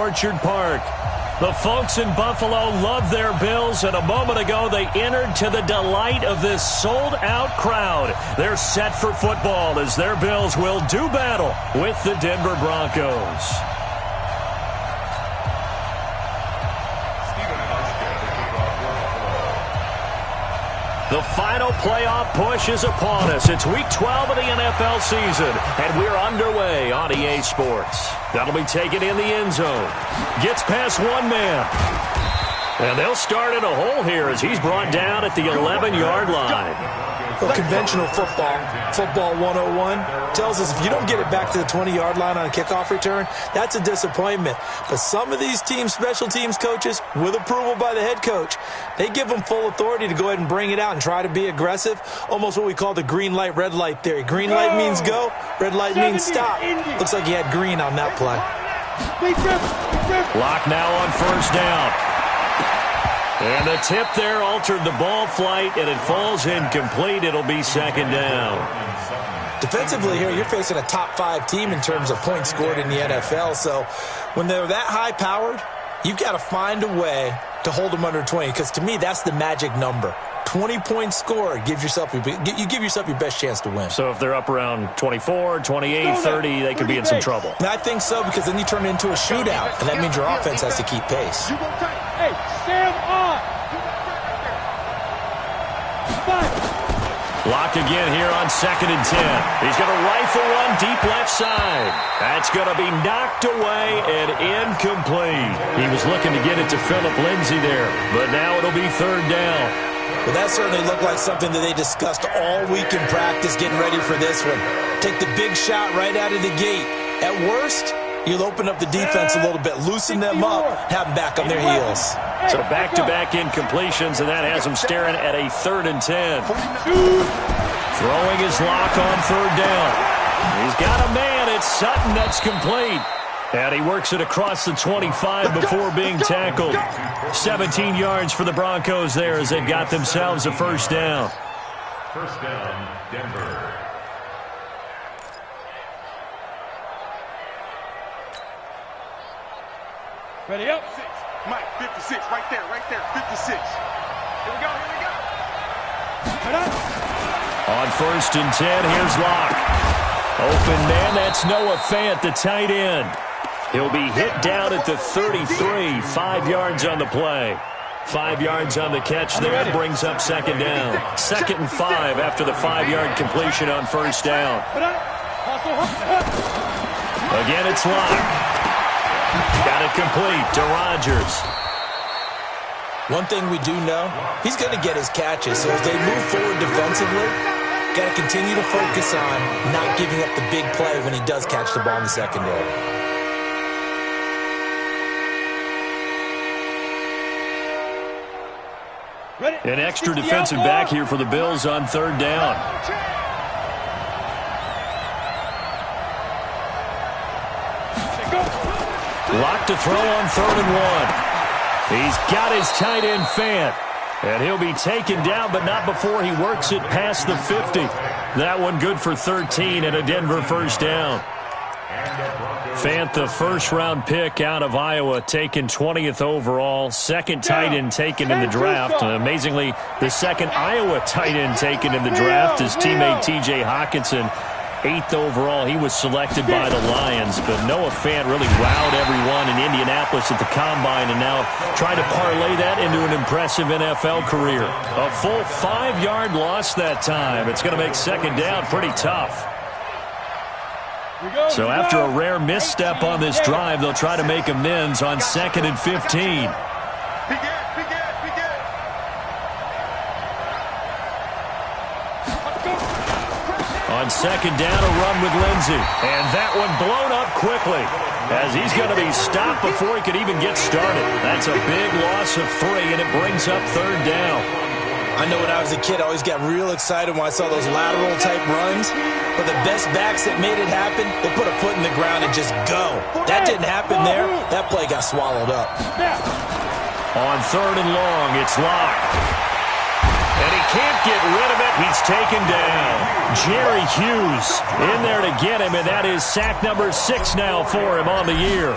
Orchard Park. The folks in Buffalo love their Bills, and a moment ago they entered to the delight of this sold-out crowd. They're set for football as their Bills will do battle with the Denver Broncos. The final playoff push is upon us. It's Week 12 of the NFL season, and we're underway on EA Sports. That'll be taken in the end zone. Gets past one man. And they'll start in a hole here as he's brought down at the 11-yard line. Well, conventional football 101, tells us if you don't get it back to the 20-yard line on a kickoff return, that's a disappointment. But some of these teams, special teams coaches, with approval by the head coach, they give them full authority to go ahead and bring it out and try to be aggressive, almost what we call the green light, red light theory. Green light means go, red light means stop. Looks like he had green on that play. Lock now on first down. And the tip there altered the ball flight, and it falls incomplete. It'll be second down. Defensively here, you're facing a top-5 team in terms of points scored in the NFL. So when they're that high-powered, you've got to find a way to hold them under 20. Because to me, that's the magic number. 20 points scored gives yourself your best chance to win. So if they're up around 24, 28, 30, they could be in some trouble. I think so, because then you turn it into a shootout, and that means your offense has to keep pace. Hey, stand on. Lock again here on 2nd and 10. He's going to rifle one deep left side. That's going to be knocked away and incomplete. He was looking to get it to Phillip Lindsay there, but now it'll be third down. Well, that certainly looked like something that they discussed all week in practice, getting ready for this one. Take the big shot right out of the gate. At worst, you'll open up the defense a little bit, loosen them up, have them back on their heels. So back-to-back incompletions, and that has them staring at a 3rd and 10. Throwing his lock on third down. He's got a man. It's Sutton that's complete. And he works it across the 25 before being tackled. 17 yards for the Broncos there as they've got themselves a first down. First down, Denver. Ready up. Mike, 56, right there, 56. Here we go. On 1st and 10, here's Locke. Open man, that's Noah Fant, the tight end. He'll be hit down at the 33, 5 yards on the play. 5 yards on the catch there, brings up second down. 2nd and 5 after the 5-yard completion on first down. Again, it's Locke. Got it complete to Rodgers. One thing we do know, he's going to get his catches. So as they move forward defensively, got to continue to focus on not giving up the big play when he does catch the ball in the secondary. An extra defensive back here for the Bills on third down. Locked to throw on 3rd and 1. He's got his tight end Fant. And he'll be taken down, but not before he works it past the 50. That one good for 13 and a Denver first down. Fant, the first-round pick out of Iowa, taken 20th overall. Second tight end taken in the draft. Amazingly, the second Iowa tight end taken in the draft is teammate T.J. Hawkinson. 8th overall, he was selected by the Lions. But Noah Fant really wowed everyone in Indianapolis at the Combine and now trying to parlay that into an impressive NFL career. A full 5-yard loss that time. It's going to make second down pretty tough. So after a rare misstep on this drive, they'll try to make amends on 2nd and 15. On second down, a run with Lindsay. And that one blown up quickly as he's going to be stopped before he could even get started. That's a big loss of 3, and it brings up third down. I know when I was a kid, I always got real excited when I saw those lateral-type runs. But the best backs that made it happen, they put a foot in the ground and just go. That didn't happen there. That play got swallowed up. On 3rd and long, it's Locke. And he can't get rid of it. He's taken down. Jerry Hughes in there to get him, and that is sack number 6 now for him on the year.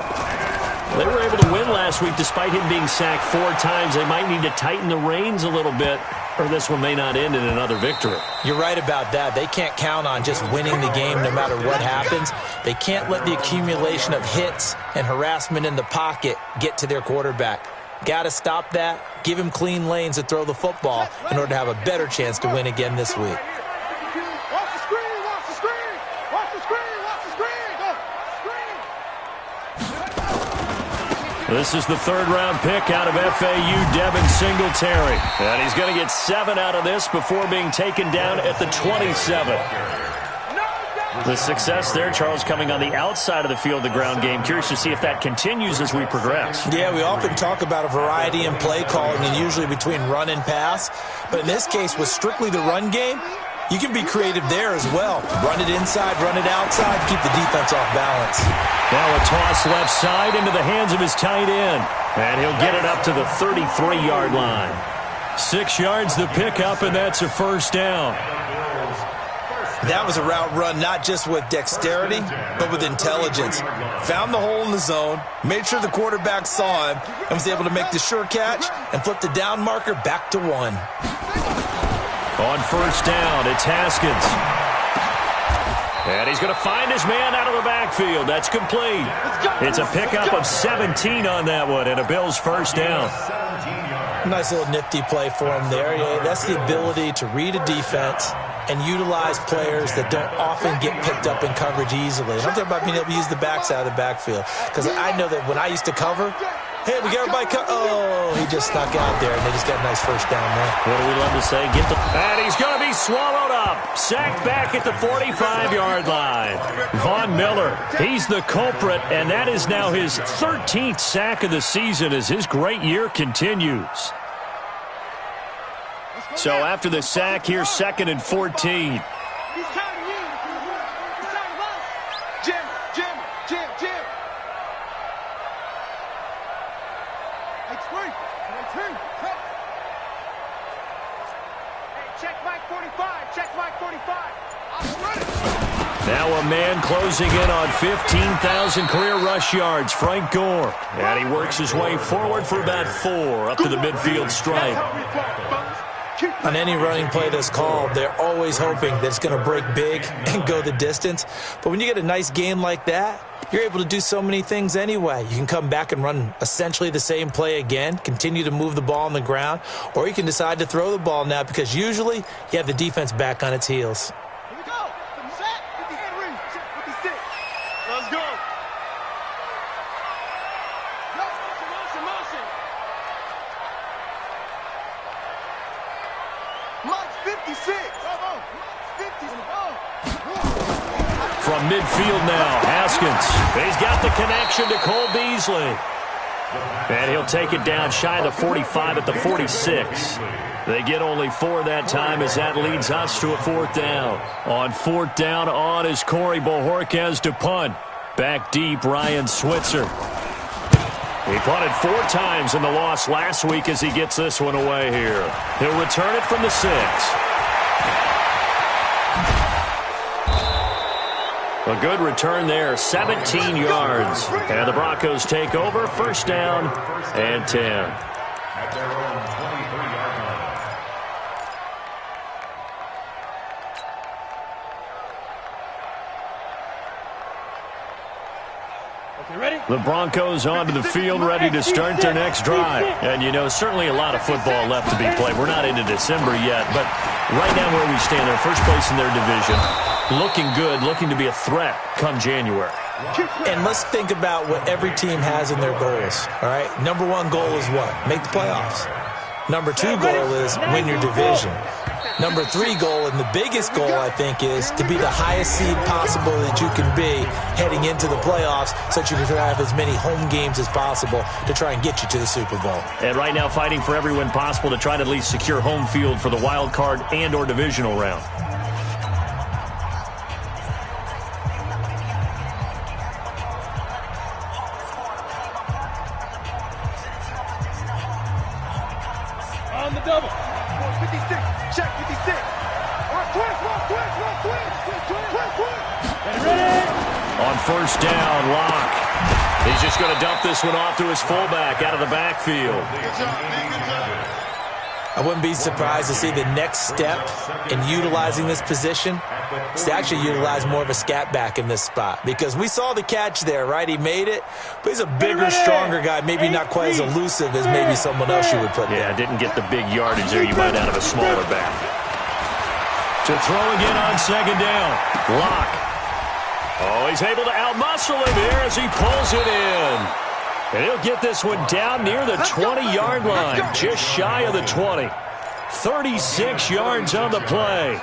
They were able to win last week despite him being sacked 4 times. They might need to tighten the reins a little bit, or this one may not end in another victory. You're right about that. They can't count on just winning the game no matter what happens. They can't let the accumulation of hits and harassment in the pocket get to their quarterback. Got to stop that, give him clean lanes to throw the football in order to have a better chance to win again this week. This is the 3rd-round pick out of FAU, Devin Singletary. And he's going to get 7 out of this before being taken down at the 27. The success there, Charles, coming on the outside of the field, the ground game. Curious to see if that continues as we progress. Yeah, we often talk about a variety in play calling and usually between run and pass. But in this case, with strictly the run game, you can be creative there as well. Run it inside, run it outside, keep the defense off balance. Now a toss left side into the hands of his tight end. And he'll get it up to the 33-yard line. 6 yards the pickup, and that's a first down. That was a route run not just with dexterity, but with intelligence. Found the hole in the zone, made sure the quarterback saw him, and was able to make the sure catch and flip the down marker back to 1. On first down, it's Haskins. And he's going to find his man out of the backfield. That's complete. It's a pickup of 17 on that one, and a Bills first down. Nice little nifty play for him there. Yeah, that's the ability to read a defense and utilize players that don't often get picked up in coverage easily. And I'm talking about being able to use the backside of the backfield. Because I know that when I used to cover, hey, we got everybody oh, he just snuck out there, and they just got a nice first down there. What do we love to say? And he's going to be swallowed up. Sacked back at the 45-yard line. Von Miller, he's the culprit, and that is now his 13th sack of the season as his great year continues. So after the sack, here's 2nd and 14. He's counting you. He's counting us. Jim. Hey, check Mike 45. Check Mike 45. I'm ready. Now a man closing in on 15,000 career rush yards, Frank Gore. And he works his way forward for about 4 up to the midfield stripe. On any running play that's called, they're always hoping that it's going to break big and go the distance. But when you get a nice game like that, you're able to do so many things anyway. You can come back and run essentially the same play again, continue to move the ball on the ground, or you can decide to throw the ball now because usually you have the defense back on its heels. Here we go. Set. 56. Let's go. Motion. Mike's 56. From midfield now, Haskins. He's got the connection to Cole Beasley. And he'll take it down shy of the 45 at the 46. They get only 4 that time as that leads us to a 4th down. On 4th down, on is Corey Bojorquez to punt. Back deep, Ryan Switzer. He punted 4 times in the loss last week as he gets this one away here. He'll return it from the 6. A good return there, 17 yards. And the Broncos take over, first down and 10. At their own 23-yard line. Okay, ready? The Broncos onto the field, ready to start their next drive. And, you know, certainly a lot of football left to be played. We're not into December yet, but right now where we stand, they're first place in their division. Looking good, looking to be a threat come January. And let's think about what every team has in their goals, all right? Number 1 goal is what? Make the playoffs. Number 2 goal is win your division. Number 3 goal, and the biggest goal, I think, is to be the highest seed possible that you can be heading into the playoffs so that you can have as many home games as possible to try and get you to the Super Bowl. And right now fighting for every win possible to try to at least secure home field for the wild card and or divisional round. On the double. 56. Check 56. Twitch. Ready? On first down, Locke. He's just going to dump this one off to his fullback out of the backfield. I wouldn't be surprised to see the next step in utilizing this position is to actually utilize more of a scat back in this spot, because we saw the catch there, right? He made it, but he's a bigger, stronger guy, maybe not quite as elusive as maybe someone else you would put there. Yeah, didn't get the big yardage there you might out of a smaller back. To throw again on second down. Lock. Oh, he's able to outmuscle him here as he pulls it in. And he'll get this one down near the 20-yard line, just shy of the 20. 36 yards on the play.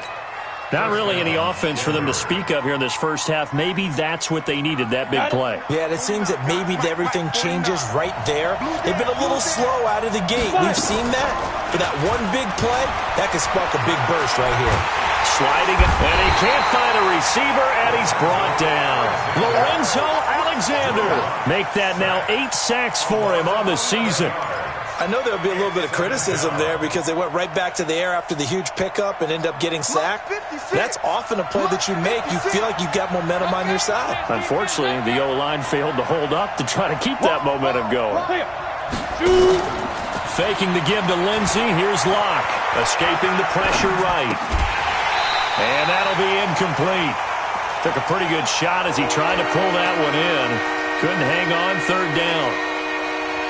Not really any offense for them to speak of here in this first half. Maybe that's what they needed, that big play. Yeah, it seems that maybe everything changes right there. They've been a little slow out of the gate. We've seen that. For that one big play, that could spark a big burst right here. Sliding, and he can't find a receiver, and he's brought down. Lorenzo Alexander. Make that now 8 sacks for him on the season. I know there'll be a little bit of criticism there because they went right back to the air after the huge pickup and end up getting sacked. That's often a play that you make. You feel like you've got momentum on your side. Unfortunately, the O-line failed to hold up to try to keep that momentum going. Faking the give to Lindsey. Here's Locke. Escaping the pressure right. And that'll be incomplete. Took a pretty good shot as he tried to pull that one in. Couldn't hang on third down.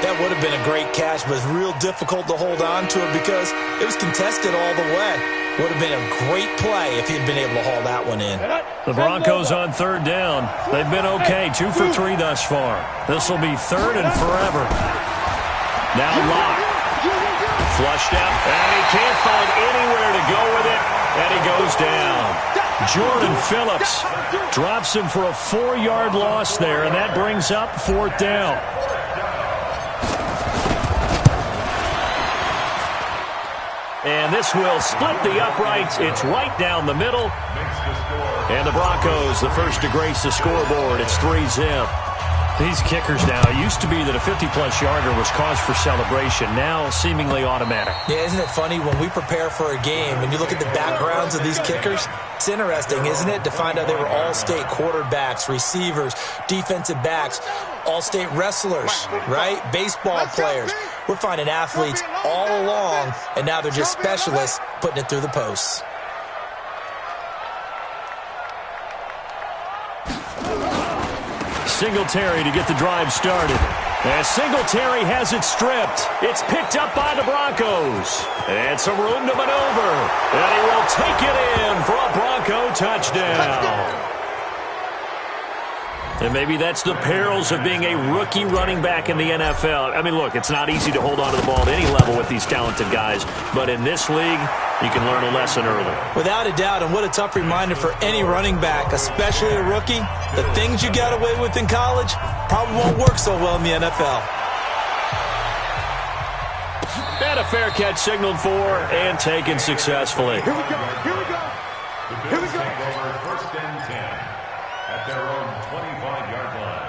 That would have been a great catch, but it's real difficult to hold on to it because it was contested all the way. Would have been a great play if he'd been able to haul that one in. The Broncos on third down. They've been okay, 2 for 3 thus far. This will be third and forever. Now Locke. Flushed out, and he can't find anywhere to go with it, and he goes down. Jordan Phillips drops him for a 4-yard loss there, and that brings up fourth down. And this will split the uprights. It's right down the middle. And the Broncos, the first to grace the scoreboard. It's 3-zip. These kickers now, it used to be that a 50-plus yarder was cause for celebration. Now seemingly automatic. Yeah, isn't it funny when we prepare for a game and you look at the backgrounds of these kickers? It's interesting, isn't it, to find out they were all-state quarterbacks, receivers, defensive backs, all-state wrestlers, right? Baseball players. We're finding athletes all along, and now they're just specialists putting it through the posts. Singletary to get the drive started. As Singletary has it stripped. It's picked up by the Broncos. And some room to maneuver. And he will take it in for a Bronco touchdown. And maybe that's the perils of being a rookie running back in the NFL. I mean, look, it's not easy to hold on to the ball at any level with these talented guys. But in this league, you can learn a lesson early. Without a doubt, and what a tough reminder for any running back, especially a rookie. The things you got away with in college probably won't work so well in the NFL. And a fair catch signaled for and taken successfully. Here we go. Here we go. Here we go. First and 10 at their own 25-yard line.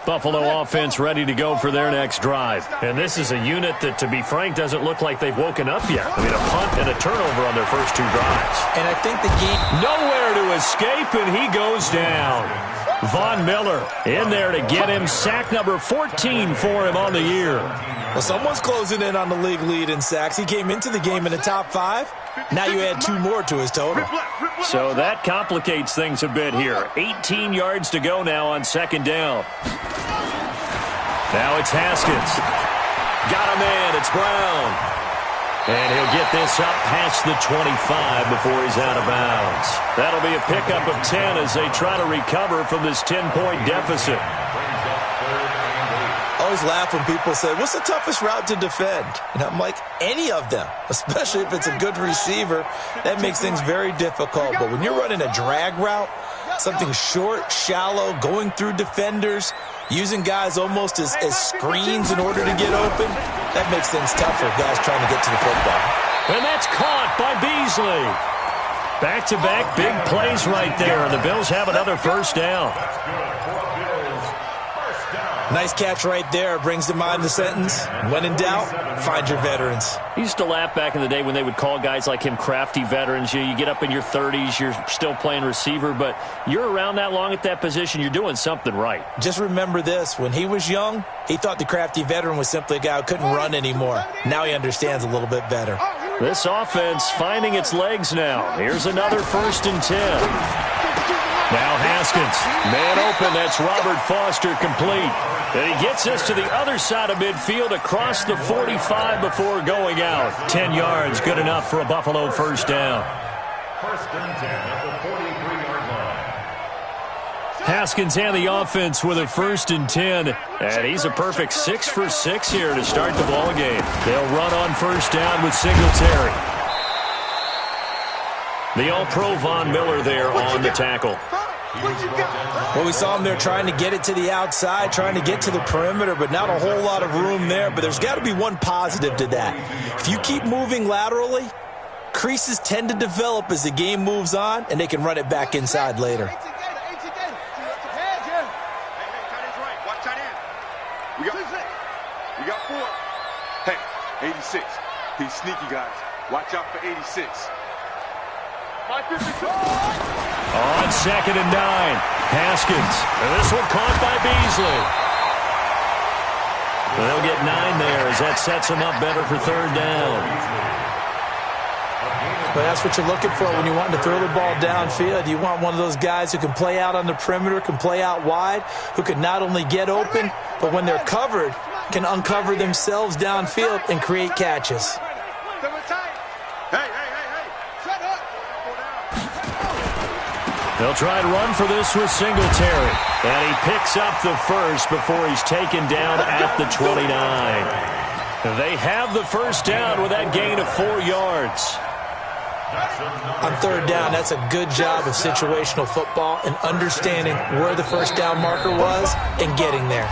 Buffalo offense ready to go for their next drive. And this is a unit that, to be frank, doesn't look like they've woken up yet. I mean, a punt and a turnover on their first 2 drives. And I think the game... Nowhere to escape, and he goes down. Von Miller in there to get him. Sack number 14 for him on the year. Well, someone's closing in on the league lead in sacks. He came into the game in the top 5. Now you add 2 more to his total. So that complicates things a bit here. 18 yards to go now on second down. Now it's Haskins. Got him in. It's Brown. And he'll get this up past the 25 before he's out of bounds. That'll be a pickup of 10 as they try to recover from this 10-point deficit. I always laugh when people say, what's the toughest route to defend? And I'm like, any of them, especially if it's a good receiver. That makes things very difficult. But when you're running a drag route, something short, shallow, going through defenders, using guys almost as screens in order to get open, that makes things tougher, guys trying to get to the football. And that's caught by Beasley. Back-to-back big plays right there, and the Bills have another first down. Nice catch right there. Brings to mind the sentence, when in doubt, find your veterans. I used to laugh back in the day when they would call guys like him crafty veterans. You get up in your 30s, you're still playing receiver, but you're around that long at that position, you're doing something right. Just remember this. When he was young, he thought the crafty veteran was simply a guy who couldn't run anymore. Now he understands a little bit better. This offense finding its legs now. Here's another 1st and 10. Now Haskins, man open, that's Robert Foster, complete. And he gets us to the other side of midfield across the 45 before going out. 10 yards, good enough for a Buffalo 1st down. 1st and 10 at the 43-yard line. Haskins and the offense with a 1st and 10. And he's a perfect 6 for 6 here to start the ball game. They'll run on 1st down with Singletary. The All-Pro Von Miller there on the tackle. Well, we saw him there trying to get it to the outside, trying to get to the perimeter, but not a whole lot of room there. But there's got to be one positive to that. If you keep moving laterally, creases tend to develop as the game moves on, and they can run it back inside later. We got 4. Hey, 86. He's sneaky, guys. Watch out for 86. On 2nd and 9, Haskins. And this one caught by Beasley. They'll get 9 there as that sets them up better for 3rd down. But that's what you're looking for when you want to throw the ball downfield. You want one of those guys who can play out on the perimeter, can play out wide, who can not only get open, but when they're covered, can uncover themselves downfield and create catches. They'll try to run for this with Singletary. And he picks up the 1st before he's taken down at the 29. They have the 1st down with that gain of 4 yards. On 3rd down, that's a good job of situational football and understanding where the 1st down marker was and getting there.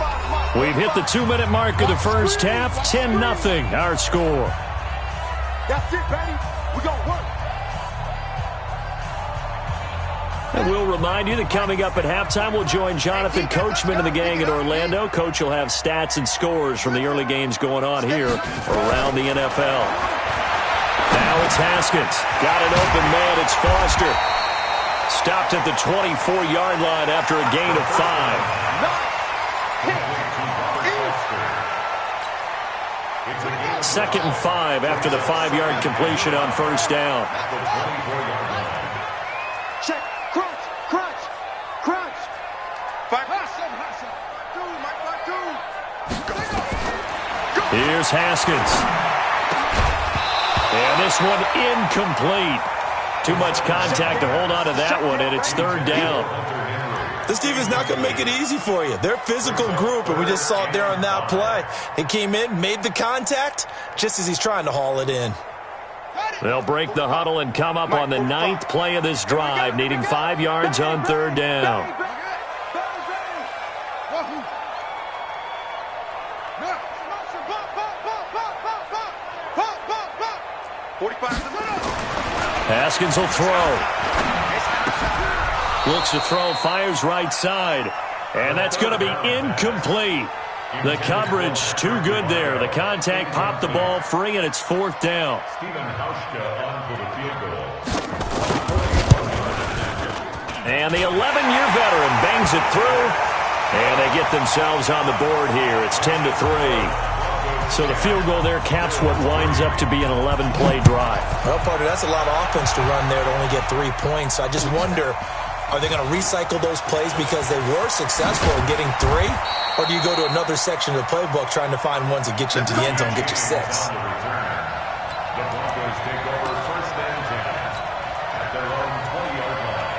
We've hit the 2-minute mark of the 1st half. 10-0 our score. That's it, Benny. We're going to work. And we'll remind you that coming up at halftime, we'll join Jonathan Coachman and the gang in Orlando. Coach will have stats and scores from the early games going on here around the NFL. Now it's Haskins. Got an open man. It's Foster. Stopped at the 24-yard line after a gain of 5. 2nd and 5 after the 5-yard completion on 1st down. Check. Crunch. Here's Haskins. And this one incomplete. Too much contact to hold on to that one, and it's 3rd down. This defense not going to make it easy for you. They're a physical group, and we just saw it there on that play. They came in, made the contact, just as he's trying to haul it in. They'll break the huddle and come up on the 9th play of this drive, needing 5 yards on 3rd down. Haskins will throw. Looks to throw, fires right side. And that's going to be incomplete. The coverage too good there. The contact popped the ball free, and it's 4th down. And the 11-year veteran bangs it through, and they get themselves on the board here. It's 10-3. So the field goal there caps what winds up to be an 11-play drive. Well, partner, that's a lot of offense to run there to only get 3 points. I just wonder, are they going to recycle those plays because they were successful in getting 3? Or do you go to another section of the playbook trying to find ones that get you into the end zone and get you 6? The Broncos take over 1st and 10 at their own 20-yard line.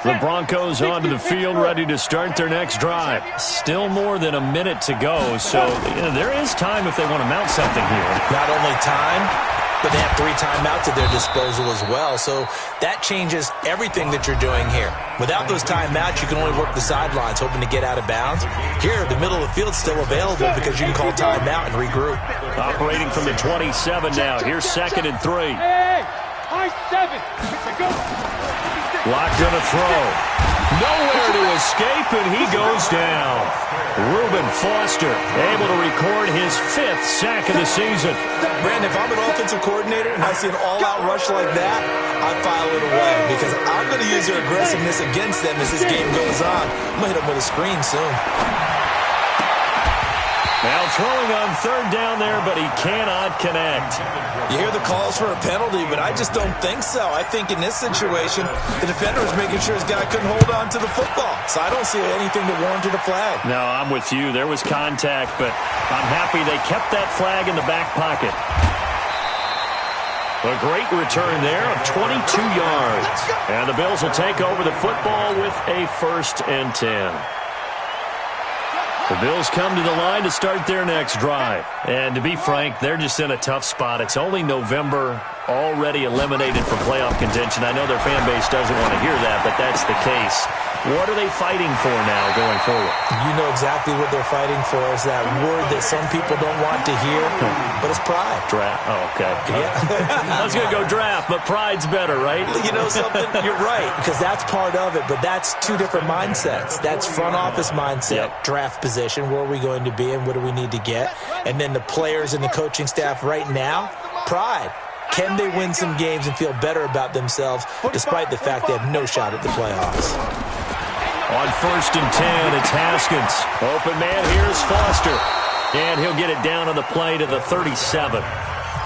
The Broncos onto the field, ready to start their next drive. Still more than a minute to go, so there is time if they want to mount something here. Not only time, but they have 3 timeouts at their disposal as well, so that changes everything that you're doing here. Without those timeouts, you can only work the sidelines, hoping to get out of bounds. Here, the middle of the field's still available because you can call timeout and regroup. Operating from the 27 now. Here's 2nd and 3. Hey, high 7. Go. Locked in a throw. Nowhere to escape, and he goes down. Reuben Foster able to record his 5th sack of the season. Brandon, if I'm an offensive coordinator and I see an all-out rush like that, I file it away because I'm going to use their aggressiveness against them as this game goes on. I'm going to hit them with a screen soon. Now throwing on 3rd down there, but he cannot connect. You hear the calls for a penalty, but I just don't think so. I think in this situation, the defender was making sure his guy couldn't hold on to the football. So I don't see anything that warranted a flag. No, I'm with you. There was contact, but I'm happy they kept that flag in the back pocket. A great return there of 22 yards. And the Bills will take over the football with a 1st and 10. The Bills come to the line to start their next drive. And to be frank, they're just in a tough spot. It's only November, already eliminated from playoff contention. I know their fan base doesn't want to hear that, but that's the case. What are they fighting for now going forward? You know exactly what they're fighting for. Is that word that some people don't want to hear, but it's pride. Draft. Oh, okay. Yeah. I was going to go draft, but pride's better, right? You know something? You're right, because that's part of it, but that's 2 different mindsets. That's front office mindset, draft position, where are we going to be and what do we need to get? And then the players and the coaching staff right now, pride. Can they win some games and feel better about themselves despite the fact they have no shot at the playoffs? On 1st and 10, it's Haskins. Open man, here's Foster. And he'll get it down on the play to the 37.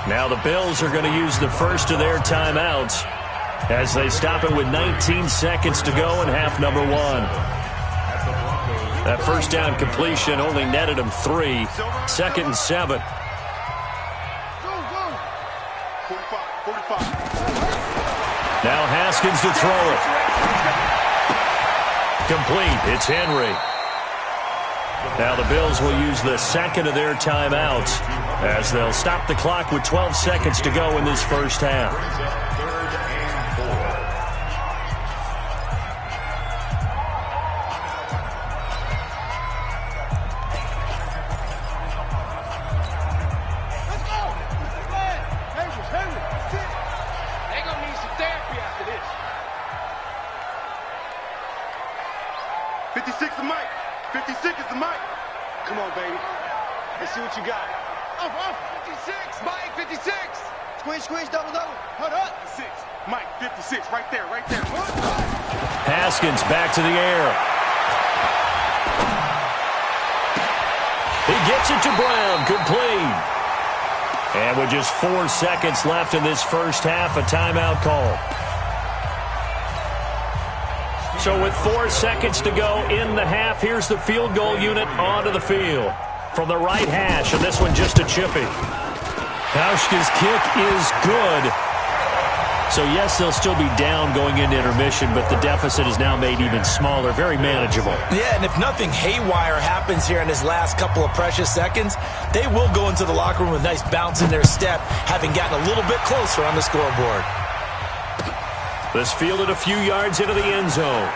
Now the Bills are going to use the first of their timeouts as they stop it with 19 seconds to go in half number 1. That 1st down completion only netted him 3. 2nd and 7. 45. Now Haskins to throw it. Complete. It's Henry. Now the Bills will use the 2nd of their timeouts as they'll stop the clock with 12 seconds to go in this 1st half. They're going to need some therapy after this. 56 is Mike. 56 is the Mike. Come on, baby. Let's see what you got. Off, 56. Mike, 56. Squish, double. Hold up. 56. Mike, 56. Right there. Haskins back to the air. He gets it to Brown. Complete. And with just 4 seconds left in this 1st half, a timeout call. So with 4 seconds to go in the half, here's the field goal unit onto the field. From the right hash, and this one just a chippy. Hauschka's kick is good. So yes, they'll still be down going into intermission, but the deficit is now made even smaller, very manageable. Yeah, and if nothing haywire happens here in his last couple of precious seconds, they will go into the locker room with a nice bounce in their step, having gotten a little bit closer on the scoreboard. This fielded a few yards into the end zone.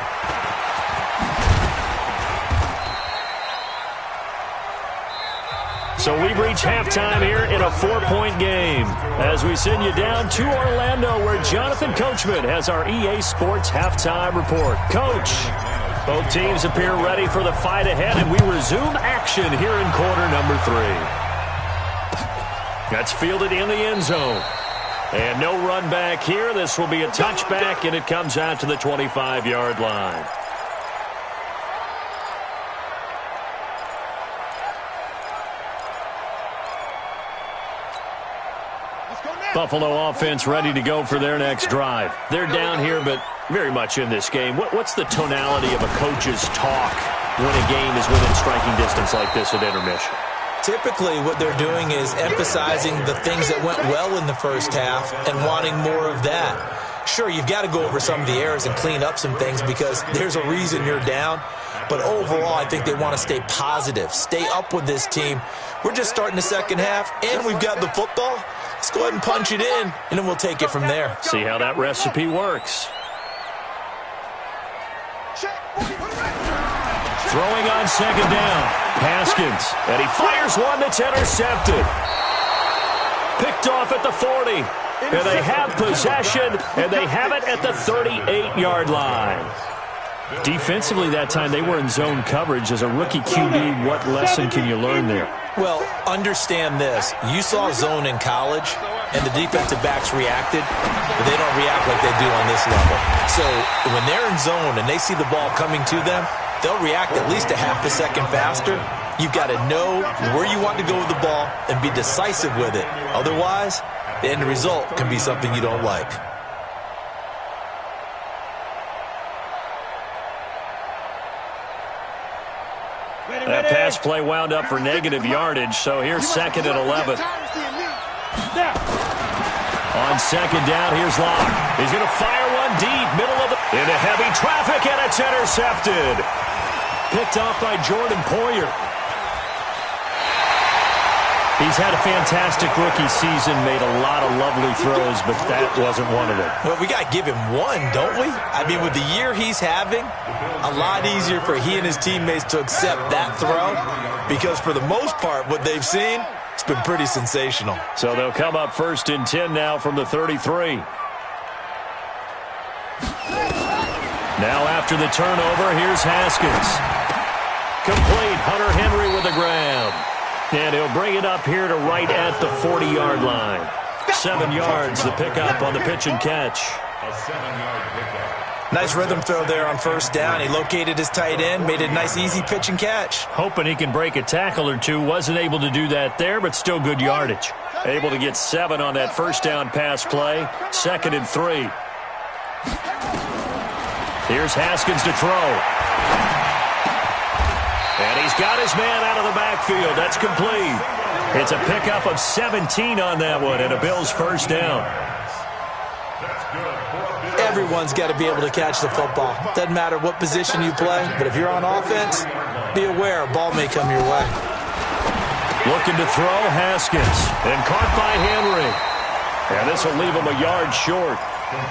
So we've reached halftime here in a 4-point game as we send you down to Orlando where Jonathan Coachman has our EA Sports halftime report. Coach, both teams appear ready for the fight ahead, and we resume action here in quarter number 3. That's fielded in the end zone. And no run back here. This will be a touchback, and it comes out to the 25-yard line. Buffalo offense ready to go for their next drive. They're down here, but very much in this game. What's the tonality of a coach's talk when a game is within striking distance like this at intermission? Typically, what they're doing is emphasizing the things that went well in the first half and wanting more of that. Sure, you've got to go over some of the errors and clean up some things because there's a reason you're down. But overall, I think they want to stay positive, stay up with this team. We're just starting the second half, and we've got the football. Let's go ahead and punch it in, and then we'll take it from there. See how that recipe works. Throwing on second down. Haskins, and he fires one that's intercepted. Picked off at the 40. And they have possession, and they have it at the 38-yard line. Defensively that time, they were in zone coverage. As a rookie QB, what lesson can you learn there? Well, understand this. You saw zone in college, and the defensive backs reacted, but they don't react like they do on this level. So when they're in zone and they see the ball coming to them, they'll react at least a half a second faster. You've got to know where you want to go with the ball and be decisive with it. Otherwise, the end result can be something you don't like. That pass play wound up for negative yardage, so here's second and 11. On second down, here's Locke. He's going to fire one deep, middle of the... into heavy traffic, and it's intercepted. Picked off by Jordan Poyer. He's had a fantastic rookie season, made a lot of lovely throws, but that wasn't one of them. Well, we got to give him one, don't we? I mean, with the year he's having, a lot easier for he and his teammates to accept that throw, because for the most part, what they've seen, it's been pretty sensational. So they'll come up 1st and 10 now from the 33. Now after the turnover, here's Haskins. Complete, Hunter Henry with the grab. And he'll bring it up here to right at the 40-yard line. 7 yards, the pickup on the pitch and catch. A 7-yard pickup. Nice rhythm throw there on first down. He located his tight end, made it a nice, easy pitch and catch. Hoping he can break a tackle or two. Wasn't able to do that there, but still good yardage. Able to get 7 on that first down pass play. 2nd and 3. Here's Haskins to throw. And he's got his man out of the backfield. That's complete. It's a pickup of 17 on that one and a Bills first down. Everyone's got to be able to catch the football. Doesn't matter what position you play, but if you're on offense, be aware a ball may come your way. Looking to throw, Haskins. And caught by Henry. And this will leave him a yard short.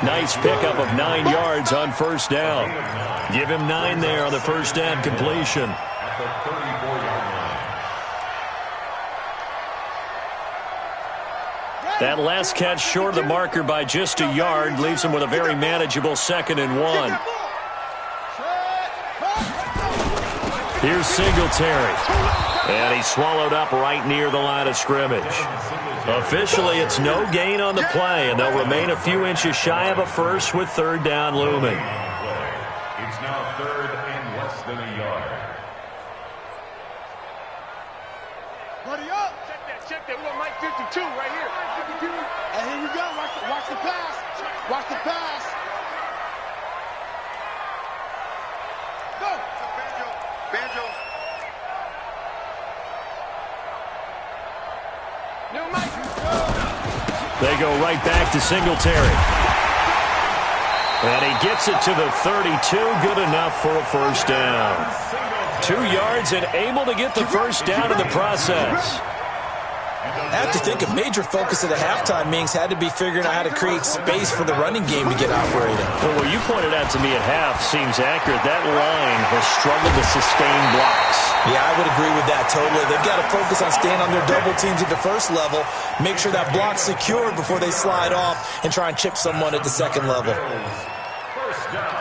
Nice pickup of 9 yards on first down. Give him 9 there on the first down completion. The 34-yard line. That last catch short of the marker by just a yard leaves him with a very manageable 2nd and 1. Here's Singletary. And he's swallowed up right near the line of scrimmage. Officially, it's no gain on the play, and they'll remain a few inches shy of a first with 3rd down looming. It's now 3rd and less than a yard. Buddy up. Check that. We got Mike 52 right here. And here we go. Watch the pass. Watch the pass. Go. Banjo. New Mike. They go right back to Singletary. And he gets it to the 32. Good enough for a first down. 2 yards and able to get the first down in the process. I have to think a major focus of the halftime meetings had to be figuring out how to create space for the running game to get operating. Well, what you pointed out to me at half seems accurate. That line has struggled to sustain blocks. Yeah, I would agree with that totally. They've got to focus on staying on their double teams at the first level, make sure that block's secured before they slide off and try and chip someone at the second level. First down.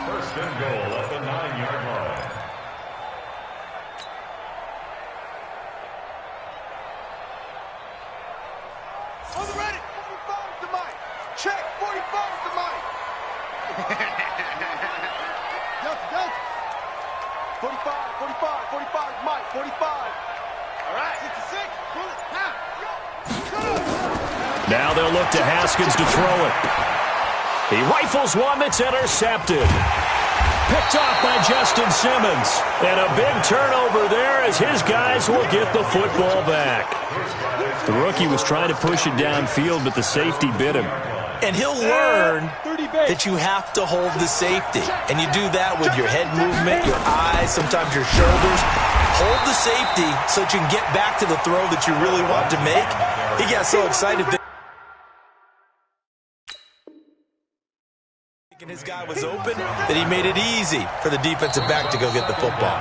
1st and goal at the 9-yard line. On the ready. 45 to Mike. Check. 45 to Mike. Delta. 45 Mike. 45. All right. 66. Pull it. Now they'll look to Haskins to throw it. He rifles one that's intercepted. Picked off by Justin Simmons. And a big turnover there as his guys will get the football back. The rookie was trying to push it downfield, but the safety bit him. And he'll learn that you have to hold the safety. And you do that with your head movement, your eyes, sometimes your shoulders. Hold the safety so that you can get back to the throw that you really want to make. He got so excited that his guy was open that he made it easy for the defensive back to go get the football.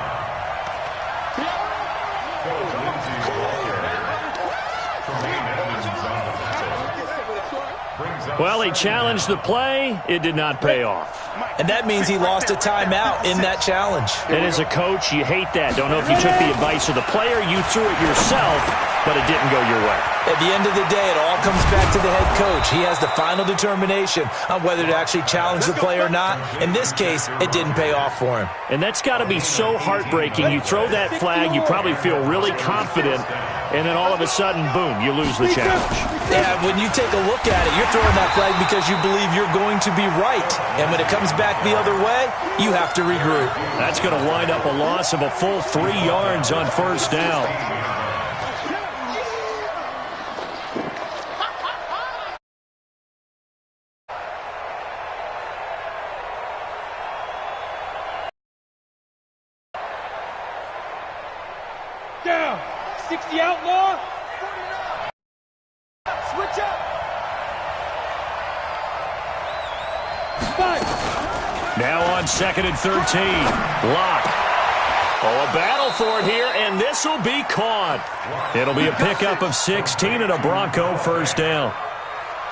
Well, he challenged the play. It did not pay off. And that means he lost a timeout in that challenge. And as a coach, you hate that. Don't know if you took the advice of the player, you threw it yourself, but it didn't go your way. At the end of the day, it all comes back to the head coach. He has the final determination on whether to actually challenge the play or not. In this case, it didn't pay off for him. And that's got to be so heartbreaking. You throw that flag, you probably feel really confident, and then all of a sudden, boom, you lose the challenge. Yeah, when you take a look at it, you're throwing that flag because you believe you're going to be right. And when it comes back the other way, you have to regroup. That's going to wind up a loss of a full 3 yards on first down. Down. 60 outlaw. Switch up. Fight. Now on 2nd and 13. Lock. Oh, a battle for it here, and this will be caught. It'll be a pickup of 16 and a Bronco first down.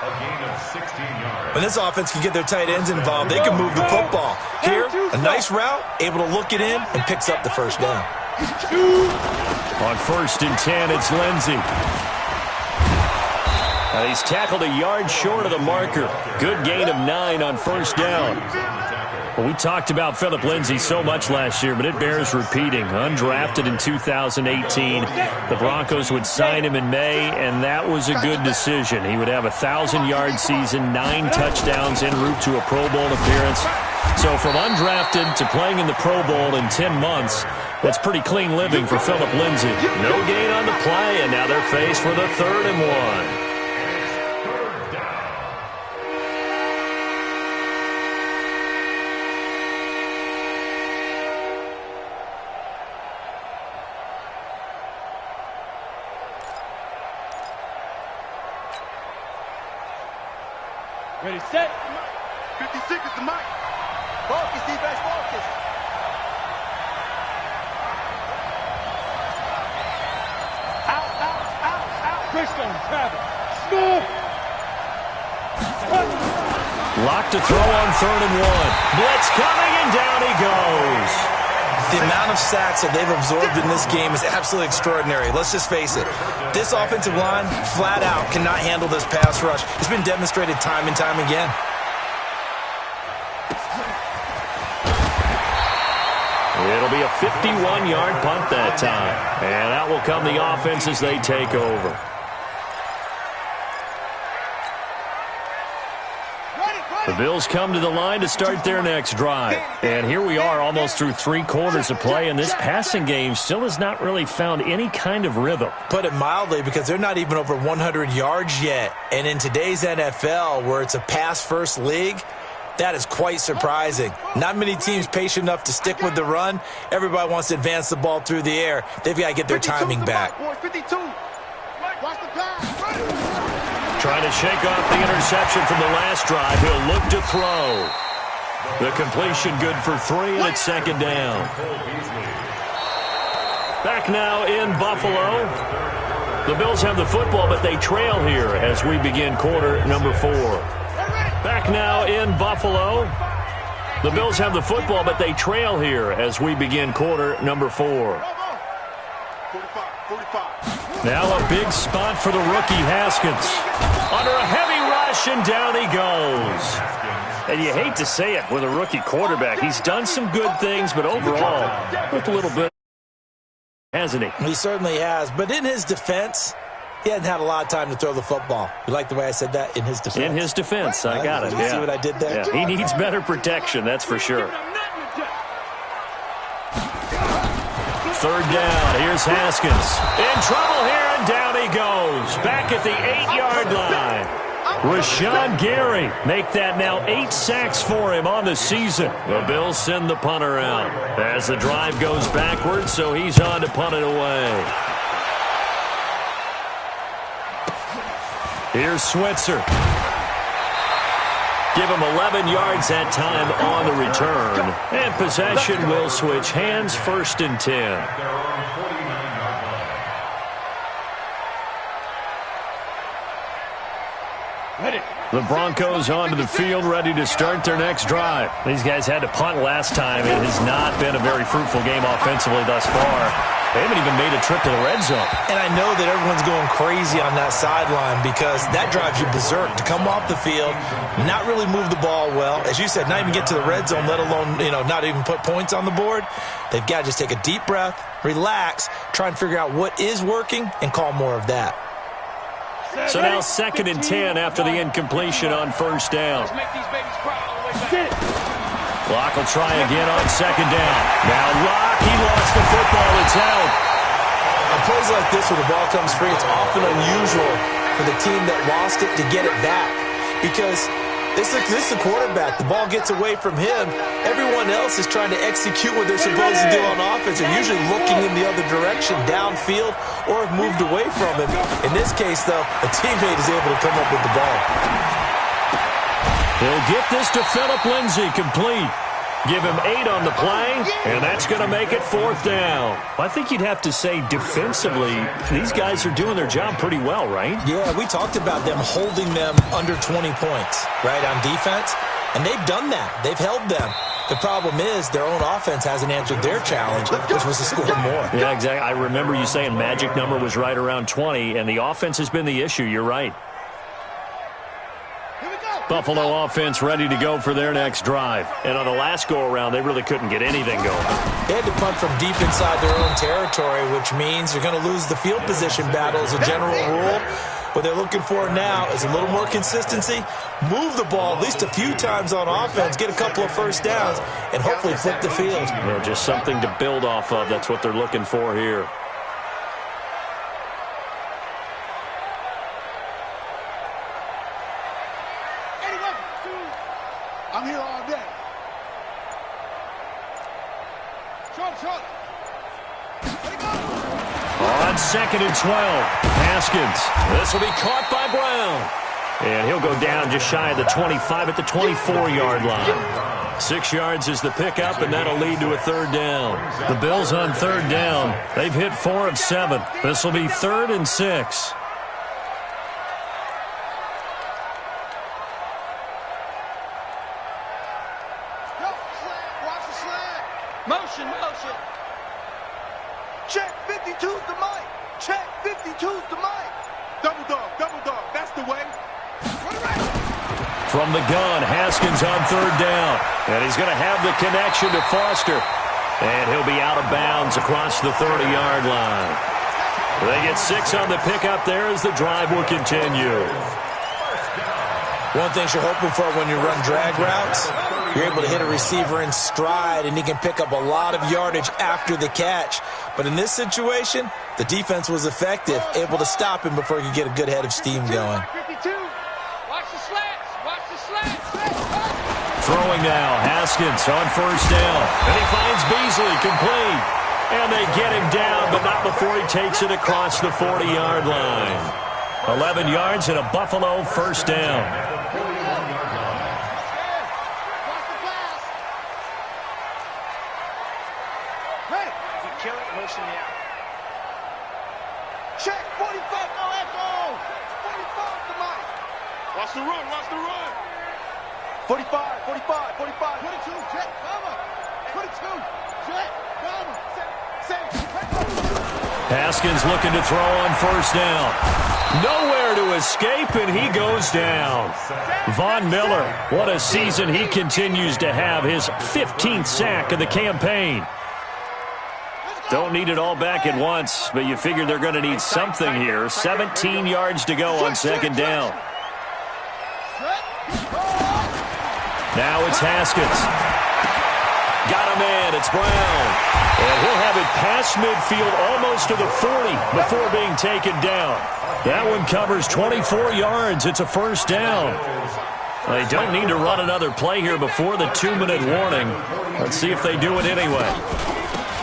A gain of 16 yards. When this offense can get their tight ends involved, they can move the football. Here, a nice route, able to look it in, and picks up the first down. On 1st and 10, it's Lindsey. He's tackled a yard short of the marker. Good gain of 9 on first down. Well, we talked about Phillip Lindsay so much last year, but it bears repeating. Undrafted in 2018, the Broncos would sign him in May, and that was a good decision. He would have a 1,000-yard season, 9 touchdowns en route to a Pro Bowl appearance. So from undrafted to playing in the Pro Bowl in 10 months, that's pretty clean living for Phillip Lindsay. No gain on the play, and now they're faced with a 3rd and 1. Ready, set. 56 is the mic. Focus, defense, focus. Out. Christian, Travis. Score. Lock to throw on 3rd and 1. Blitz coming, and down he goes. The amount of sacks that they've absorbed in this game is absolutely extraordinary. Let's just face it. This offensive line, flat out, cannot handle this pass rush. It's been demonstrated time and time again. It'll be a 51-yard punt that time. And out will come the offense as they take over. The Bills come to the line to start their next drive. And here we are almost through 3 quarters of play, and this passing game still has not really found any kind of rhythm. Put it mildly, because they're not even over 100 yards yet. And in today's NFL, where it's a pass-first league, that is quite surprising. Not many teams patient enough to stick with the run. Everybody wants to advance the ball through the air. They've got to get their timing back. 52. Watch the pass. Trying to shake off the interception from the last drive. He'll look to throw. The completion good for 3, and it's 2nd down. Back now in Buffalo. The Bills have the football, but they trail here as we begin quarter number 4. Back now in Buffalo. The Bills have the football, but they trail here as we begin quarter number 4. 45. Now a big spot for the rookie Haskins. Under a heavy rush, and down he goes. And you hate to say it with a rookie quarterback. He's done some good things, but overall, with a little bit, hasn't he? He certainly has. But in his defense, he hasn't had a lot of time to throw the football. You like the way I said that? In his defense. In his defense. I got it. You see what I did there? Yeah. He needs better protection, that's for sure. 3rd down. Here's Haskins. In trouble here, and down he goes. Back at the 8-yard line. Rashawn Gary make that now 8 sacks for him on the season. The Bills send the punter out as the drive goes backwards, so he's on to punt it away. Here's Switzer. Give him 11 yards that time on the return. And possession will switch hands, 1st and 10. The Broncos onto the field, ready to start their next drive. These guys had to punt last time. It has not been a very fruitful game offensively thus far. They haven't even made a trip to the red zone. And I know that everyone's going crazy on that sideline because that drives you berserk. To come off the field, not really move the ball well. As you said, not even get to the red zone, let alone, not even put points on the board. They've got to just take a deep breath, relax, try and figure out what is working, and call more of that. So now 2nd and 10 after the incompletion on first down. Locke will try again on 2nd down. Now Locke, he lost the football. It's out. On plays like this where the ball comes free, it's often unusual for the team that lost it to get it back because this is the quarterback. The ball gets away from him. Everyone else is trying to execute what they're supposed to do on offense. They're usually looking in the other direction, downfield, or have moved away from him. In this case, though, a teammate is able to come up with the ball. He'll get this to Phillip Lindsay, complete. Give him 8 on the play, and that's going to make it 4th down. I think you'd have to say defensively, these guys are doing their job pretty well, right? Yeah, we talked about them holding them under 20 points, right, on defense. And they've done that. They've held them. The problem is their own offense hasn't answered their challenge, which was to score more. Yeah, exactly. I remember you saying magic number was right around 20, and the offense has been the issue. You're right. Buffalo offense ready to go for their next drive. And on the last go-around, they really couldn't get anything going. They had to punt from deep inside their own territory, which means you're going to lose the field position battle as a general rule. What they're looking for now is a little more consistency, move the ball at least a few times on offense, get a couple of first downs, and hopefully flip the field. Yeah, just something to build off of. That's what they're looking for here. I'm here all day. On 2nd and 12, Haskins. This will be caught by Brown. And he'll go down just shy of the 25 at the 24-yard line. 6 yards is the pickup, and that'll lead to a 3rd down. The Bills on 3rd down. They've hit 4 of 7. This will be 3rd and 6. Motion. Check 52's the mic. Check 52's the mic. Double dog. That's the way. From the gun, Haskins on 3rd down. And he's going to have the connection to Foster. And he'll be out of bounds across the 30-yard line. They get 6 on the pickup there as the drive will continue. One thing you're hoping for when you run drag routes, you're able to hit a receiver in stride, and he can pick up a lot of yardage after the catch. But in this situation, the defense was effective, able to stop him before he could get a good head of steam going. 52. Watch the slants. Throwing now, Haskins on 1st down. And he finds Beasley complete. And they get him down, but not before he takes it across the 40-yard line. 11 yards and a Buffalo 1st down. Check 45, no echo. 45 the mic. Watch the run. 45. 22, check, cover. 22, check, cover. Haskins looking to throw on 1st down. Nowhere to escape, and he goes down. Von Miller, what a season he continues to have. His 15th sack of the campaign. Don't need it all back at once, but you figure they're going to need something here. 17 yards to go on 2nd down. Now it's Haskins. Got a man, it's Brown. And he'll have it past midfield almost to the 40 before being taken down. That one covers 24 yards. It's a 1st down. They don't need to run another play here before the 2-minute warning. Let's see if they do it anyway.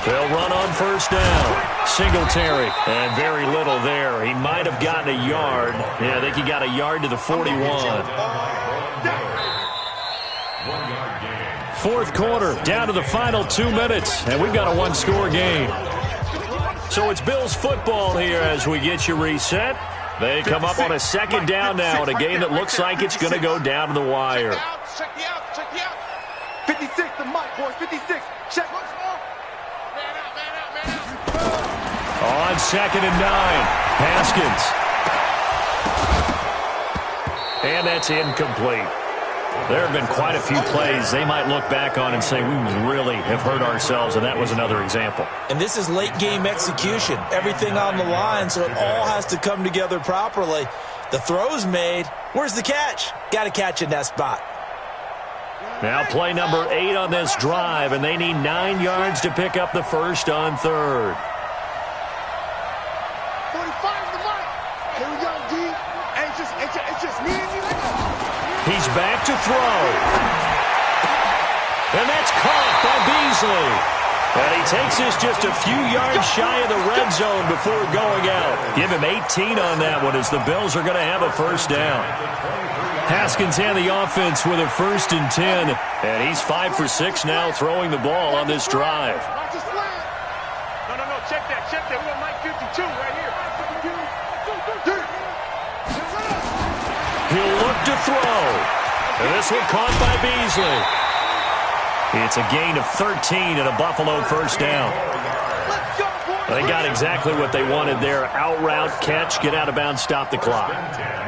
They'll run on 1st down. Singletary, and very little there. He might have gotten a yard. Yeah, I think he got a yard to the 41. 4th quarter, down to the final 2 minutes, and we've got a 1-score game. So it's Bills football here as we get you reset. They come up on a second down now in a game that looks like it's going to go down to the wire. Check me out. 56, the mic, boys. 56. Check. Man out. On 2nd and 9, Haskins. And that's incomplete. There have been quite a few plays they might look back on and say, we really have hurt ourselves, and that was another example. And this is late-game execution. Everything on the line, so it all has to come together properly. The throw's made. Where's the catch? Got to catch in that spot. Now play number 8 on this drive, and they need 9 yards to pick up the first on 3rd. 45 is the mic. Here we go, D. It's just me and you. He's back to throw. And that's caught by Beasley. And he takes this just a few yards shy of the red zone before going out. Give him 18 on that one as the Bills are going to have a first down. Haskins and the offense with a 1st and 10. And he's 5 for 6 now throwing the ball on this drive. No. Check that. We're on mic 52 right here. He'll look to throw. And this one caught by Beasley. It's a gain of 13 and a Buffalo first down. They got exactly what they wanted there. Out route, catch, get out of bounds, stop the clock.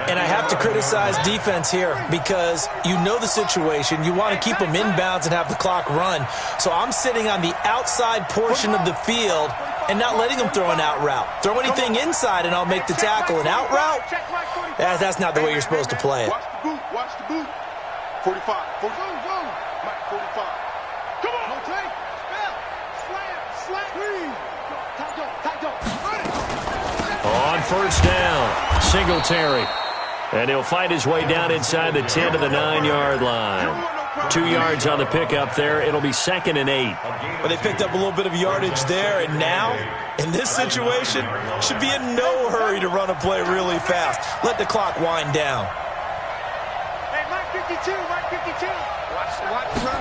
And I have to criticize defense here because you know the situation. You want to keep them inbounds and have the clock run. So I'm sitting on the outside portion of the field and not letting them throw an out route. Throw anything inside and I'll make the tackle. An out route? That's not the way you're supposed to play it. Watch the boot. 45. Mike, 45. Come on. No take. Slam. On first down, Singletary. And he'll fight his way down inside the 10 to the 9-yard line. 2 yards on the pickup there. It'll be 2nd and 8. But they picked up a little bit of yardage there, and now, in this situation, should be in no hurry to run a play really fast. Let the clock wind down. Hey, Mike 52. Watch the run.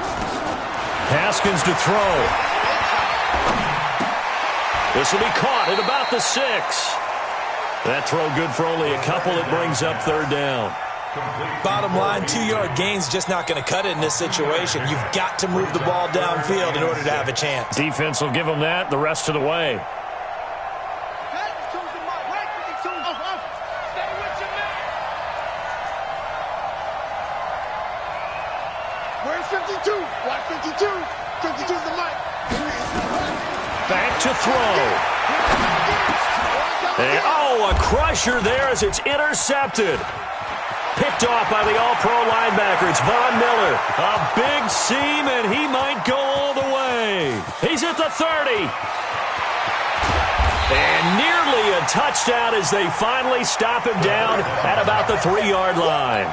Haskins to throw. This will be caught at about the 6. That throw good for only a couple. It brings up 3rd down. Bottom line, 2-yard gain's just not going to cut it in this situation. You've got to move the ball downfield in order to have a chance. Defense will give them that the rest of the way. Where's 52? Watch 52. 52's the mic. Back to throw. And, a crusher there as it's intercepted. Picked off by the all-pro linebacker. It's Von Miller. A big seam, and he might go all the way. He's at the 30. And nearly a touchdown as they finally stop him down at about the 3-yard line.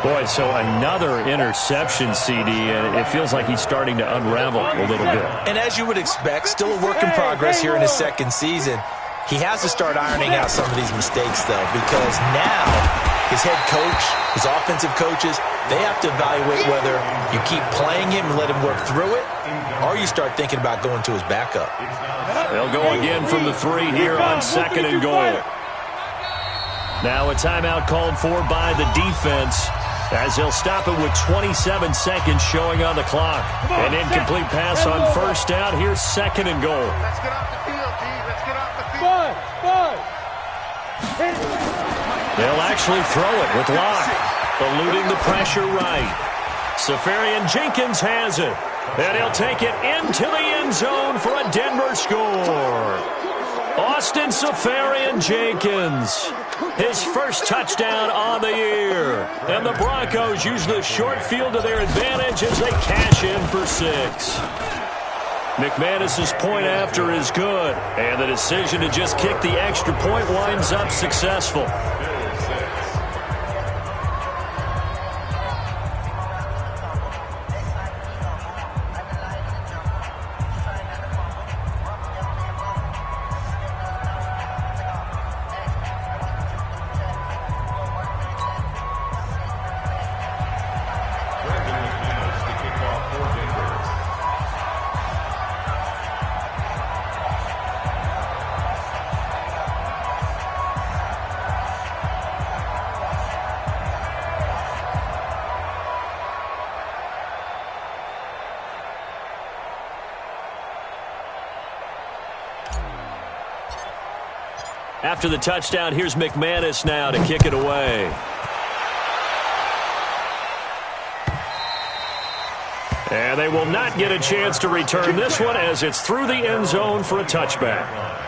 Boy, so another interception, CD, and it feels like he's starting to unravel a little bit. And as you would expect, still a work in progress here in his 2nd season. He has to start ironing out some of these mistakes, though, because now his head coach, his offensive coaches, they have to evaluate whether you keep playing him and let him work through it, or you start thinking about going to his backup. They'll go again from the 3 here on 2nd and goal. Now a timeout called for by the defense as they'll stop it with 27 seconds showing on the clock. An incomplete pass on first down. Here's 2nd and goal. Let's get off the field, D. Let's get off the field. 5. They'll actually throw it with Locke, eluding the pressure right. Safarian Jenkins has it, and he'll take it into the end zone for a Denver score. Austin Safarian Jenkins, his first touchdown on the year. And the Broncos use the short field to their advantage as they cash in for 6. McManus's point after is good, and the decision to just kick the extra point winds up successful. After the touchdown, here's McManus now to kick it away. And they will not get a chance to return this one as it's through the end zone for a touchback.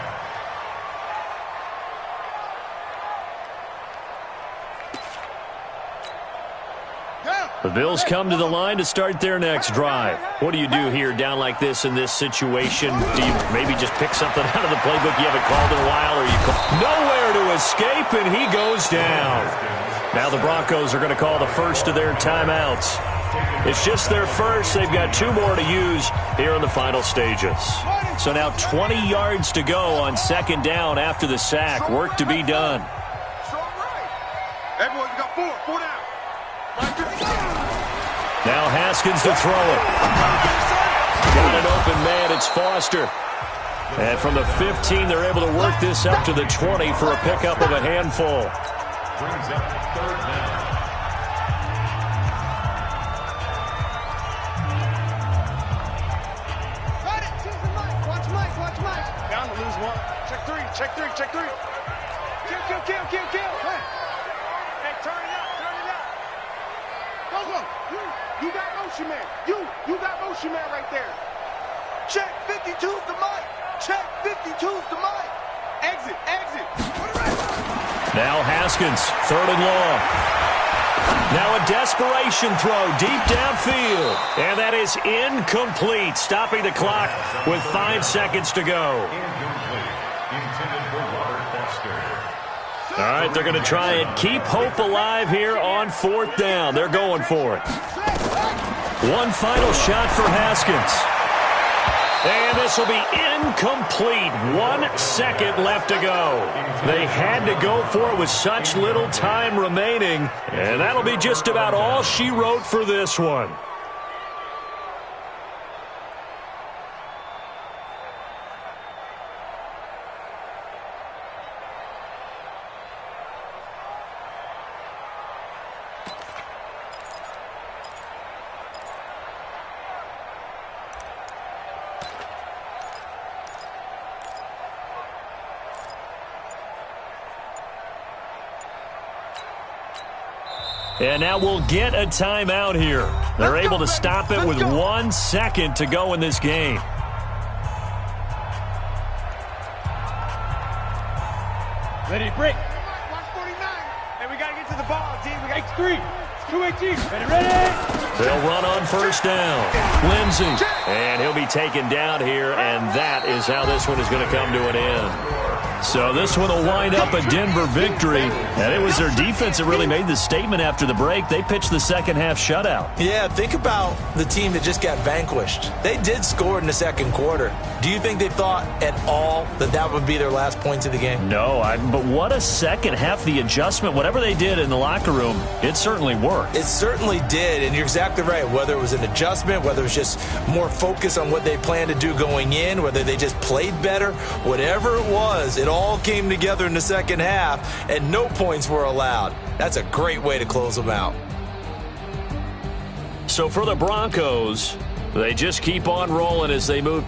The Bills come to the line to start their next drive. What do you do here down like this in this situation? Do you maybe just pick something out of the playbook you haven't called in a while? Or you nowhere to escape, and he goes down. Now the Broncos are going to call the first of their timeouts. It's just their first. They've got 2 more to use here in the final stages. So now 20 yards to go on second down after the sack. Work to be done. Everyone got 4 down. Now Haskins to throw it. Got an open man. It's Foster. And from the 15, they're able to work this up to the 20 for a pickup of a handful. Brings up third down. Down to lose 1. Check 3. Kill. Hey, turn it up. Go. You got motion man. You got motion man right there. Check 52's the mic. Check 52's the mic. Exit. Now Haskins, 3rd and long. Now a desperation throw deep downfield. And that is incomplete, stopping the clock with 5 seconds to go. Intended for Robert Foster. All right, they're going to try and keep hope alive here on 4th down. They're going for it. One final shot for Haskins. And this will be incomplete. 1 second left to go. They had to go for it with such little time remaining. And that'll be just about all she wrote for this one. And now we'll get a timeout here. They're able to stop it with 1 second to go in this game. Ready to break. Watch 49. Hey, we got to get to the ball, team. We got 3. 218. Ready. They'll run on 1st down. Lindsey. And he'll be taken down here, and that is how this one is going to come to an end. So this one will wind up a Denver victory. And it was their defense that really made the statement after the break. They pitched the second half shutout. Yeah, think about the team that just got vanquished. They did score in the second quarter. Do you think they thought at all that that would be their last points of the game? No, but what a second half. The adjustment, whatever they did in the locker room, it certainly worked. It certainly did, and you're exactly right. Whether it was an adjustment, whether it was just more focus on what they planned to do going in, whether they just played better, whatever it was, it all came together in the second half, and no points were allowed. That's a great way to close them out. So for the Broncos, they just keep on rolling as they move.